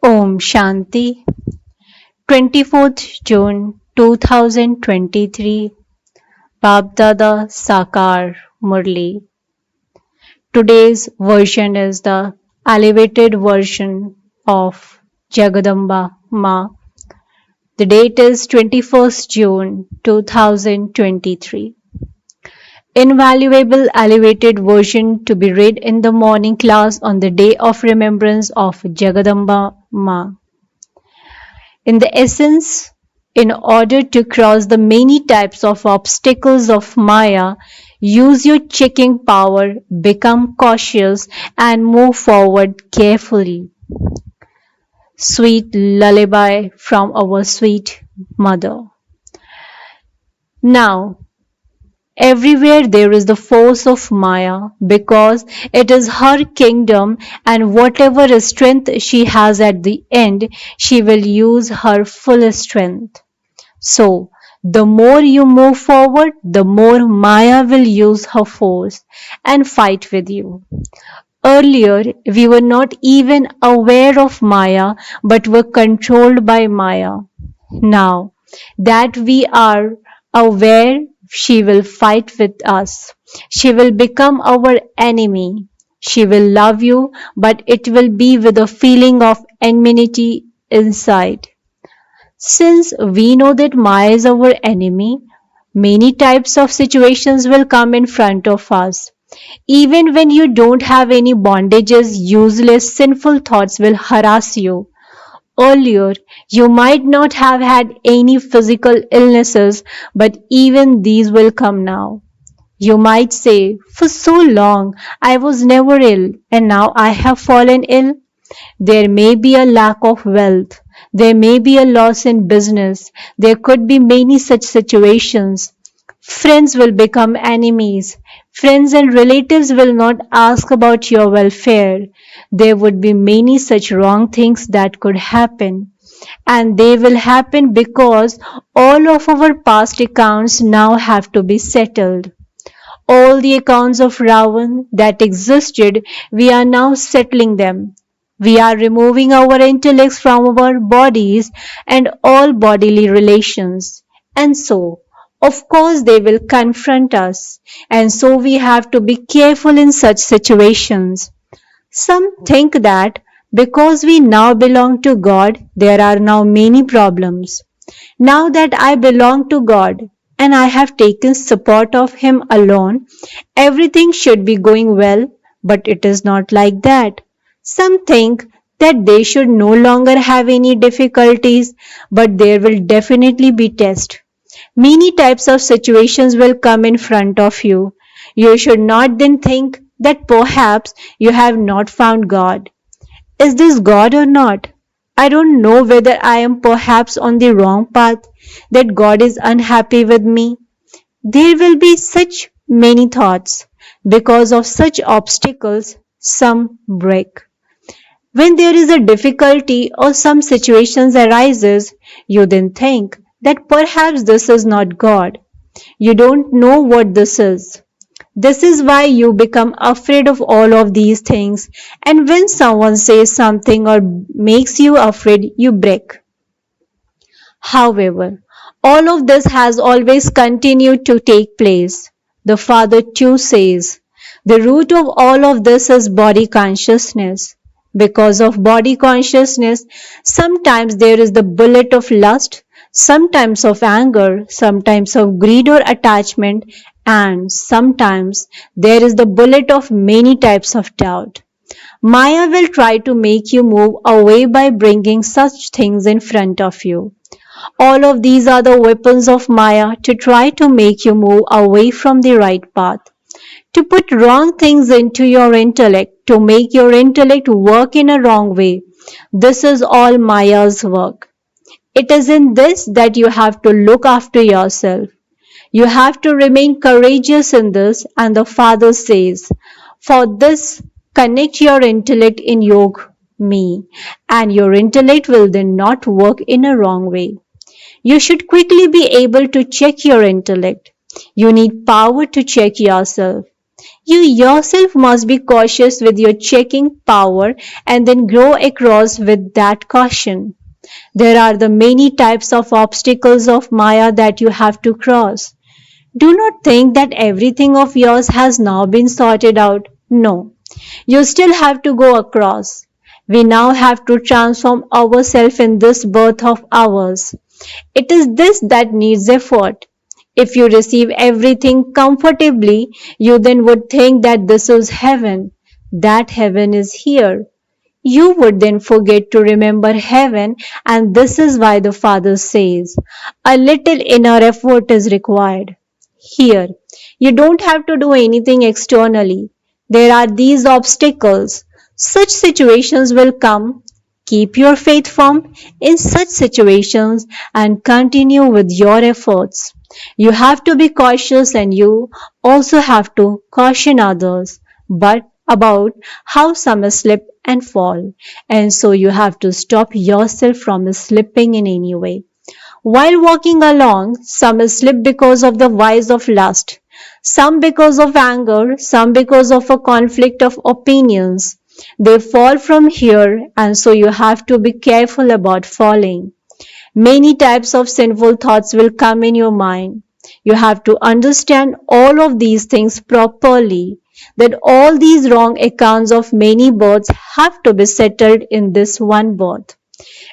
Om Shanti, 24th June 2023, Baapdada Sakar Murli. Today's version is the elevated version of Jagadamba Ma. The date is 21st June 2023. Invaluable elevated version to be read in the morning class on the day of remembrance of Jagadamba Ma. In the essence, in order to cross the many types of obstacles of Maya, use your checking power, become cautious, and move forward carefully. Sweet lullaby from our sweet mother. Now, everywhere there is the force of Maya because it is her kingdom, and whatever strength she has at the end, she will use her full strength. So, the more you move forward, the more Maya will use her force and fight with you. Earlier, we were not even aware of Maya but were controlled by Maya. Now that we are aware, she will fight with us. She will become our enemy. She will love you, but it will be with a feeling of enmity inside. Since we know that Maya is our enemy, many types of situations will come in front of us. Even when you don't have any bondages, useless, sinful thoughts will harass you. Earlier, you might not have had any physical illnesses, but even these will come now. You might say, for so long I was never ill and now I have fallen ill. There may be a lack of wealth. There may be a loss in business. There could be many such situations. Friends will become enemies. Friends and relatives will not ask about your welfare. There would be many such wrong things that could happen. And they will happen because all of our past accounts now have to be settled. All the accounts of Ravan that existed, we are now settling them. We are removing our intellects from our bodies and all bodily relations. And so, of course, they will confront us. And so we have to be careful in such situations. Some think that because we now belong to God, there are now many problems. Now that I belong to God and I have taken support of Him alone, everything should be going well, but it is not like that. Some think that they should no longer have any difficulties, but there will definitely be tests. Many types of situations will come in front of you. You should not then think that perhaps you have not found God. Is this God or not? I don't know whether I am perhaps on the wrong path, that God is unhappy with me. There will be such many thoughts. Because of such obstacles, some break. When there is a difficulty or some situations arises, you then think that perhaps this is not God. You don't know what this is. This is why you become afraid of all of these things, and when someone says something or makes you afraid, you break. However, all of this has always continued to take place. The Father too says, the root of all of this is body consciousness. Because of body consciousness, sometimes there is the bullet of lust, sometimes of anger, sometimes of greed or attachment, and sometimes there is the bullet of many types of doubt. Maya will try to make you move away by bringing such things in front of you. All of these are the weapons of Maya to try to make you move away from the right path, to put wrong things into your intellect, to make your intellect work in a wrong way. This is all Maya's work. It is in this that you have to look after yourself. You have to remain courageous in this, and the Father says, for this, connect your intellect in Yog, me, and your intellect will then not work in a wrong way. You should quickly be able to check your intellect. You need power to check yourself. You yourself must be cautious with your checking power and then grow across with that caution. There are the many types of obstacles of Maya that you have to cross. Do not think that everything of yours has now been sorted out. No, you still have to go across. We now have to transform ourselves in this birth of ours. It is this that needs effort. If you receive everything comfortably, you then would think that this is heaven, that heaven is here. You would then forget to remember heaven, and this is why the Father says, a little inner effort is required. Here, you don't have to do anything externally. There are these obstacles. Such situations will come. Keep your faith firm in such situations and continue with your efforts. You have to be cautious and you also have to caution others, but about how some slip and fall. And so you have to stop yourself from slipping in any way. While walking along, some slip because of the vice of lust, some because of anger, some because of a conflict of opinions. They fall from here, and so you have to be careful about falling. Many types of sinful thoughts will come in your mind. You have to understand all of these things properly, that all these wrong accounts of many births have to be settled in this one birth.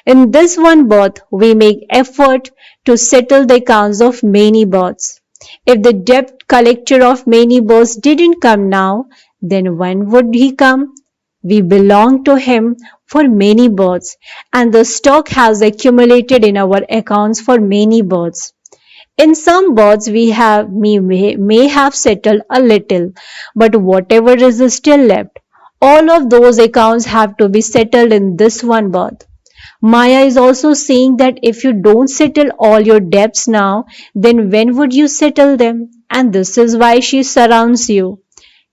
In this one birth, we make effort to settle the accounts of many births. If the debt collector of many births didn't come now, then when would he come? We belong to him for many births, and the stock has accumulated in our accounts for many births. In some births we may have settled a little, but whatever is still left, all of those accounts have to be settled in this one birth. Maya is also saying that if you don't settle all your debts now, then when would you settle them? And this is why she surrounds you.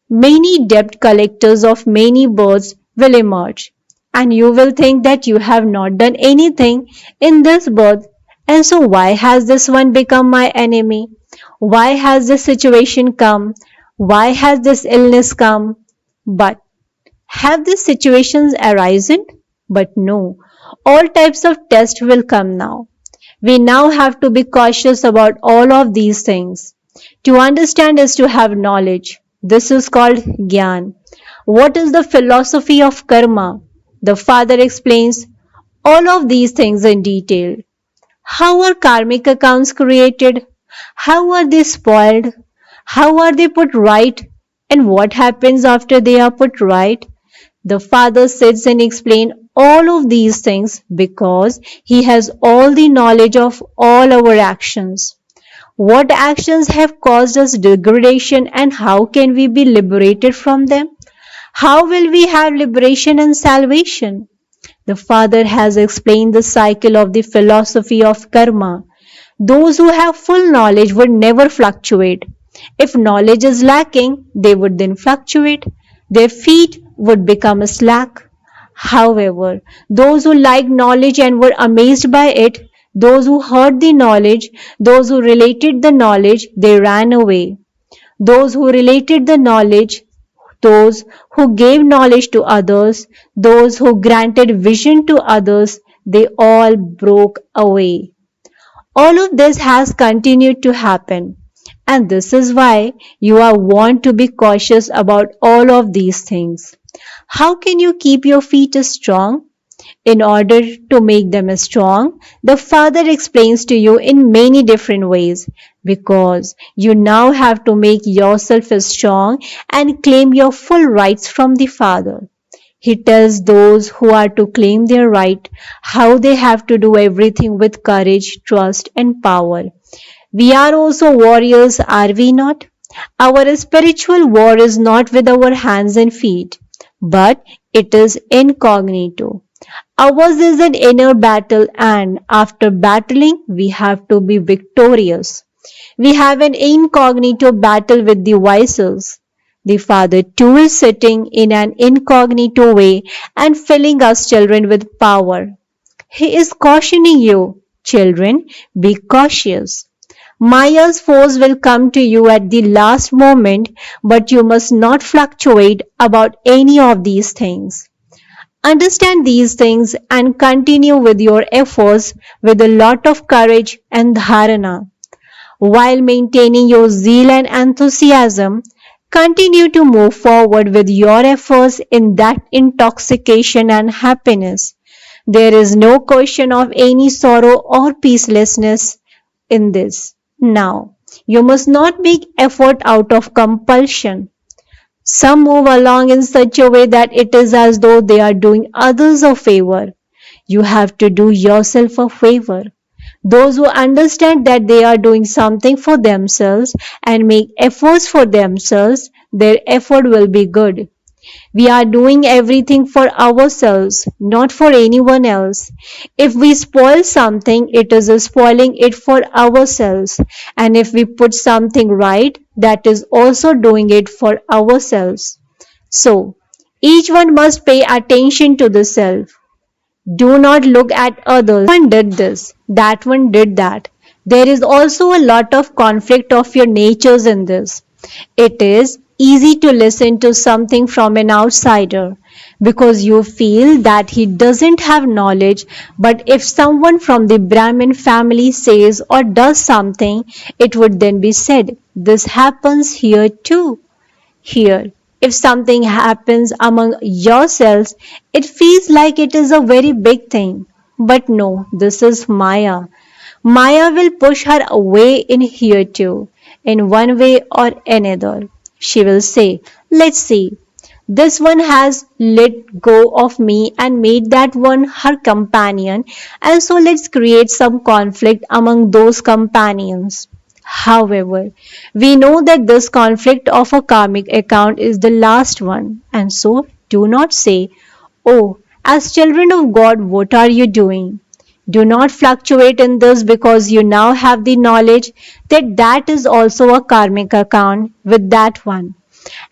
Many debt collectors of many births will emerge, and you will think that you have not done anything in this birth. And so, why has this one become my enemy? Why has this situation come? Why has this illness come? But have these situations arisen? But no, all types of tests will come now. We now have to be cautious about all of these things. To understand is to have knowledge. This is called Gyan. What is the philosophy of karma? The Father explains all of these things in detail. How are karmic accounts created? How are they spoiled? How are they put right? And what happens after they are put right? The Father sits and explains all of these things because He has all the knowledge of all our actions. What actions have caused us degradation and how can we be liberated from them? How will we have liberation and salvation? The Father has explained the cycle of the philosophy of karma. Those who have full knowledge would never fluctuate. If knowledge is lacking, they would then fluctuate. Their feet would become slack. However, those who liked knowledge and were amazed by it, those who heard the knowledge, those who related the knowledge, they ran away. Those who related the knowledge, those who gave knowledge to others, those who granted vision to others, they all broke away. All of this has continued to happen, and this is why you are warned to be cautious about all of these things. How can you keep your feet strong? In order to make them strong, the Father explains to you in many different ways because you now have to make yourself strong and claim your full rights from the Father. He tells those who are to claim their right how they have to do everything with courage, trust, and power. We are also warriors, are we not? Our spiritual war is not with our hands and feet, but it is incognito. Ours is an inner battle, and after battling, we have to be victorious. We have an incognito battle with the vices. The Father too is sitting in an incognito way and filling us children with power. He is cautioning you, children, be cautious. Maya's force will come to you at the last moment, but you must not fluctuate about any of these things. Understand these things and continue with your efforts with a lot of courage and dharana. While maintaining your zeal and enthusiasm, continue to move forward with your efforts in that intoxication and happiness. There is no question of any sorrow or peacelessness in this. Now, you must not make effort out of compulsion. Some move along in such a way that it is as though they are doing others a favor. You have to do yourself a favor. Those who understand that they are doing something for themselves and make efforts for themselves, their effort will be good. We are doing everything for ourselves, not for anyone else. If we spoil something, it is spoiling it for ourselves. And if we put something right, that is also doing it for ourselves. So, each one must pay attention to the self. Do not look at others. One did this, that one did that. There is also a lot of conflict of your natures in this. It is easy to listen to something from an outsider because you feel that he doesn't have knowledge, but if someone from the Brahmin family says or does something, it would then be said, this happens here too. Here, if something happens among yourselves, it feels like it is a very big thing. But no, this is Maya. Maya will push her away in here too, in one way or another. She will say, let's see, this one has let go of me and made that one her companion, and so let's create some conflict among those companions. However, we know that this conflict of a karmic account is the last one, and so do not say, oh, as children of God, what are you doing? Do not fluctuate in this because you now have the knowledge that that is also a karmic account with that one,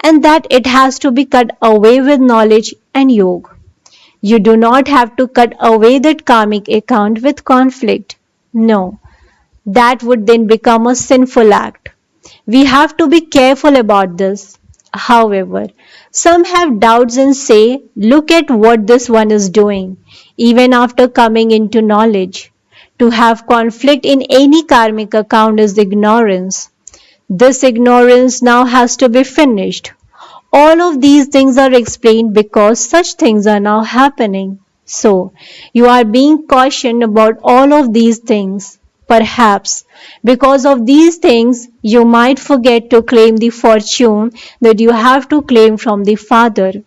and that it has to be cut away with knowledge and yoga. You do not have to cut away that karmic account with conflict. No, that would then become a sinful act. We have to be careful about this. However, some have doubts and say, look at what this one is doing, even after coming into knowledge. To have conflict in any karmic account is ignorance. This ignorance now has to be finished. All of these things are explained because such things are now happening. So, you are being cautioned about all of these things. Perhaps because of these things, you might forget to claim the fortune that you have to claim from the Father.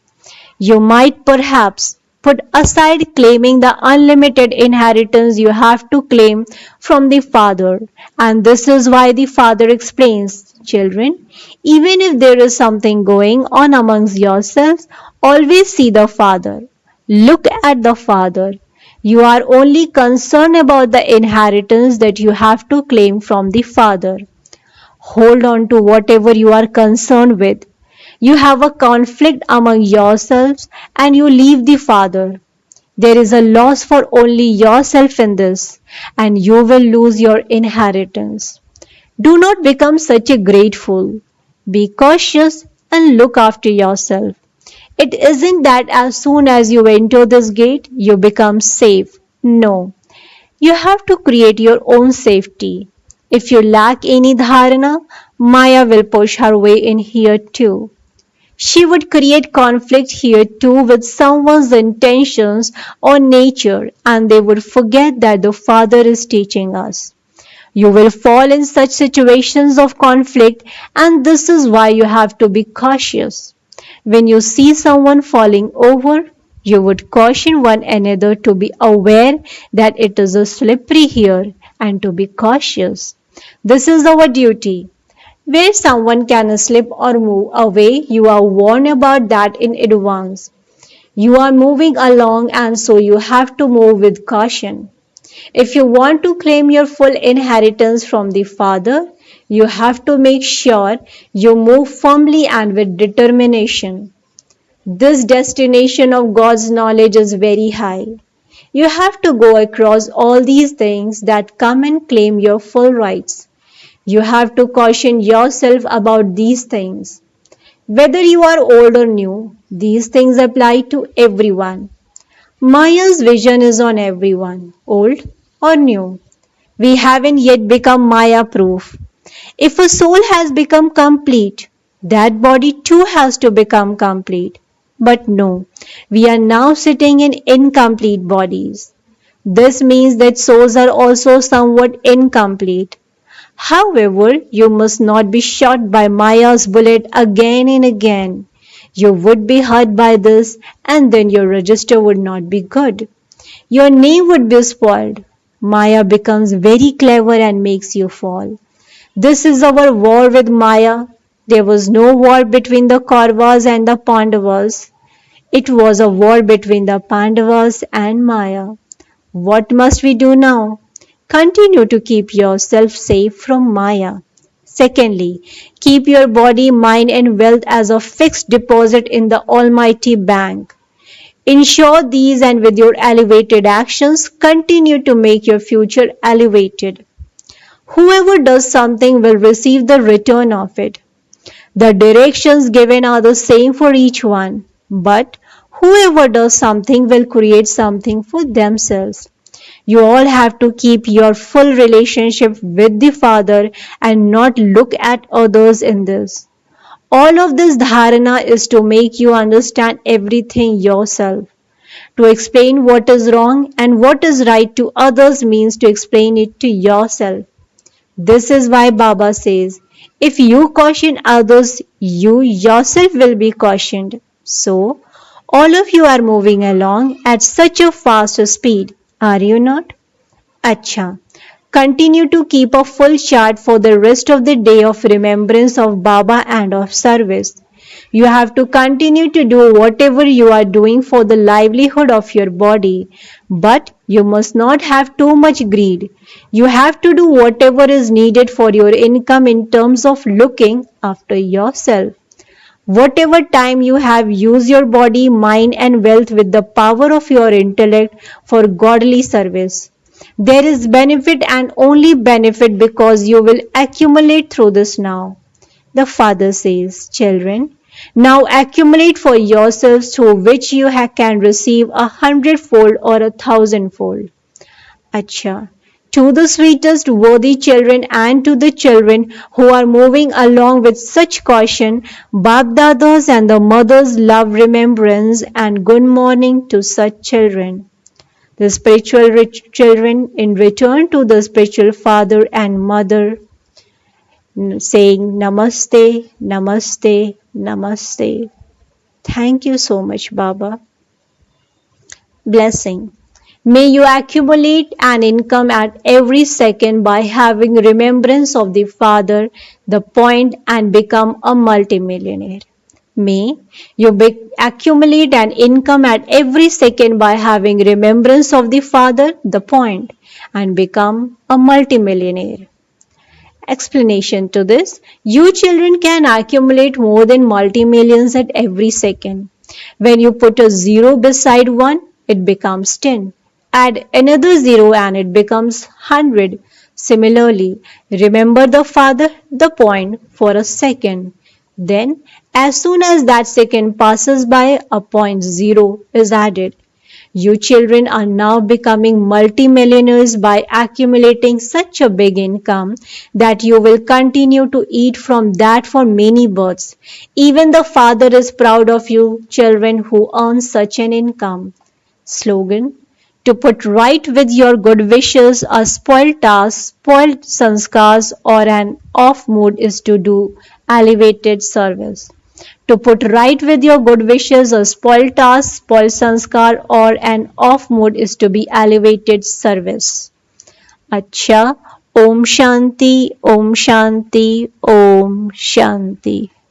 You might perhaps put aside claiming the unlimited inheritance you have to claim from the Father. And this is why the Father explains, children, even if there is something going on amongst yourselves, always see the Father. Look at the Father. You are only concerned about the inheritance that you have to claim from the Father. Hold on to whatever you are concerned with. You have a conflict among yourselves and you leave the Father. There is a loss for only yourself in this, and you will lose your inheritance. Do not become such a great fool. Be cautious and look after yourself. It isn't that as soon as you enter this gate, you become safe. No, you have to create your own safety. If you lack any dharana, Maya will push her way in here too. She would create conflict here too with someone's intentions or nature, and they would forget that the Father is teaching us. You will fall in such situations of conflict, and this is why you have to be cautious. When you see someone falling over, you would caution one another to be aware that it is a slippery here and to be cautious. This is our duty. Where someone can slip or move away, you are warned about that in advance. You are moving along and so you have to move with caution. If you want to claim your full inheritance from the Father, you have to make sure you move firmly and with determination. This destination of God's knowledge is very high. You have to go across all these things that come and claim your full rights. You have to caution yourself about these things. Whether you are old or new, these things apply to everyone. Maya's vision is on everyone, old or new. We haven't yet become Maya proof. If a soul has become complete, that body too has to become complete. But no, we are now sitting in incomplete bodies. This means that souls are also somewhat incomplete. However, you must not be shot by Maya's bullet again and again. You would be hurt by this, and then your register would not be good. Your name would be spoiled. Maya becomes very clever and makes you fall. This is our war with Maya. There was no war between the Kauravas and the Pandavas. It was a war between the Pandavas and Maya. What must we do now? Continue to keep yourself safe from Maya. Secondly, keep your body, mind, and wealth as a fixed deposit in the Almighty Bank. Ensure these, and with your elevated actions, continue to make your future elevated. Whoever does something will receive the return of it. The directions given are the same for each one, but whoever does something will create something for themselves. You all have to keep your full relationship with the Father and not look at others in this. All of this dharana is to make you understand everything yourself. To explain what is wrong and what is right to others means to explain it to yourself. This is why Baba says, if you caution others, you yourself will be cautioned. So, all of you are moving along at such a fast speed, are you not? Acha. Continue to keep a full chart for the rest of the day of remembrance of Baba and of service. You have to continue to do whatever you are doing for the livelihood of your body, but you must not have too much greed. You have to do whatever is needed for your income in terms of looking after yourself. Whatever time you have, use your body, mind, and wealth with the power of your intellect for godly service. There is benefit and only benefit because you will accumulate through this now. The Father says, children, now accumulate for yourselves through which you can receive 100-fold or 1,000-fold. Acha. To the sweetest worthy children and to the children who are moving along with such caution, Baapdadas and the mothers love remembrance and good morning to such children. The spiritual rich children in return to the spiritual father and mother saying Namaste, Namaste, Namaste. Thank you so much, Baba. Blessing. May you accumulate an income at every second by having remembrance of the Father, the point, and become a multimillionaire. May you accumulate an income at every second by having remembrance of the Father, the point, and become a multimillionaire. Explanation to this, you children can accumulate more than multi-millions at every second. When you put a zero beside one, it becomes 10. Add another zero and it becomes 100. Similarly, remember the Father, the point, for a second. Then, as soon as that second passes by, a point zero is added. You children are now becoming multimillionaires by accumulating such a big income that you will continue to eat from that for many births. Even the Father is proud of you children who earn such an income. Slogan: to put right with your good wishes, a spoiled task, spoiled sanskars, or an off mood is to do elevated service. To put right with your good wishes, a spoiled task, spoiled sanskar, or an off mood is to be elevated service. Acha. Om Shanti, Om Shanti, Om Shanti.